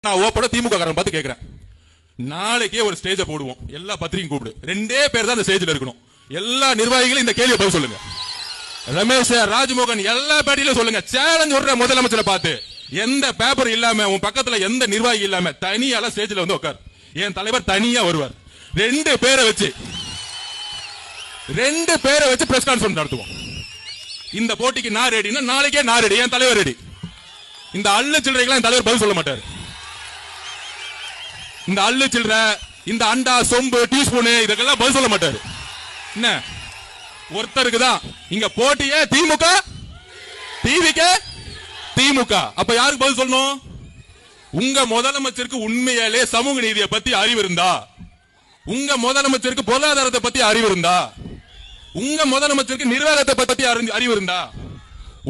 நான் ஓப்பட திமுக காரன் பார்த்து கேட்கிறேன், நாளைக்கே ஒரு ஸ்டேஜ போடுவோம், எல்லா பத்திரிகையும் கூப்பிடு, 2 பேர் தான் அந்த ஸ்டேஜ்ல இருக்கணும். எல்லா நிர்வாகிகளும் இந்த கேள்வியை பதில் சொல்லுங்க. ரமேஷ், ராஜ்மோகன் எல்லா பேட்டியில சொல்லுங்க. சேலஞ்ச் விடுற முதலமைச்சரை பார்த்து, எந்த பேப்பர் இல்லாம உன் பக்கத்துல எந்த நிர்வாகி இல்லாம தனியால ஸ்டேஜ்ல வந்து உட்கார். என் தலைவர் தனியா வருவார். 2 பேரை வச்சு பிரஸ் கான்ஃபரன்ஸ் நடத்துவோம். இந்த போட்டிக்கு நான் ரெடினா நாளைக்கே நான் ரெடி, என் தலைவர் ரெடி. இந்த அள்ளு சில்லறைக்கெல்லாம் என் தலைவர் பதில் சொல்ல மாட்டார். இந்த அள்ளு சில்லற, இந்த அண்டா சொம்பு டீஸ்பூனு இதெல்லாம் பதில் சொல்ல மாட்டாரு. என்ன ஒருத்தருக்கு தான் இங்க போட்டியே திமுக டிவிக்கு திமுக. அப்ப யாருக்கு பதில் சொல்லணும்? உங்க முதலமைச்சருக்கு உண்மையாலே சமூக நீதியை பத்தி அறிவு இருந்தா, உங்க முதலமைச்சருக்கு பொருளாதாரத்தை பத்தி அறிவு இருந்தா, உங்க முதலமைச்சருக்கு நிர்வாகத்தை பத்தி அறிவு இருந்தா,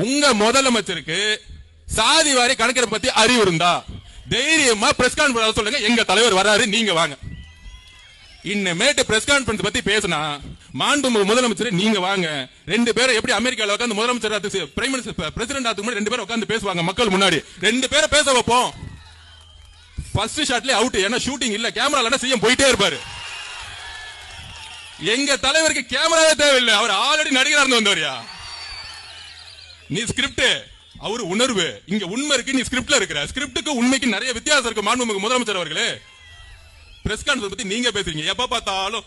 உங்க முதலமைச்சருக்கு சாதி வாரி கணக்கெடுப்பு பத்தி அறிவு இருந்தா தைரியமா பிரஸ் கான்ஃபரன்ஸ் சொல்லுங்க. எங்க தலைவர் வராரு, நீங்க வாங்க. இன்னமேட்டு பிரஸ் கான்ஃபரன்ஸ் பத்தி பேசினா மாண்புமிகு முதலமைச்சர் நீங்க வாங்க. 2 பேரும் எப்படி அமெரிக்கால உட்கார்ந்து முதலமைச்சர் பிரைம் மினிஸ்டர் பிரசிடென்ட் ஆத்துக்கு முன்னாடி 2 பேரும் உட்கார்ந்து பேசுவாங்க மக்கள் முன்னாடி. 2 பேரை பேச வைப்போம். ஃபர்ஸ்ட் ஷாட்லயே அவுட். ஏன்னா ஷூட்டிங் இல்ல, கேமரா இல்ல, சிஎம் போயிட்டே இருப்பாரு. எங்க தலைவருக்கு கேமராவே தேவையில்லை, அவர் ஆல்ரெடி நடிகரா இருந்து வந்தவரியா. நீ ஸ்கிரிப்ட், அவரு உணர்வு. இங்க உண்மை இருக்கு, நீ ஸ்கிரிப்ட்ல இருக்கிற. ஸ்கிரிப்டுக்கு உண்மைக்கு நிறைய வித்தியாசம் இருக்கு. மாண்புமிகு முதலமைச்சர் அவர்களே, பிரஸ் கான்ஃபரன்ஸ் பத்தி நீங்க பேசுறீங்க. எப்ப பார்த்தாலும்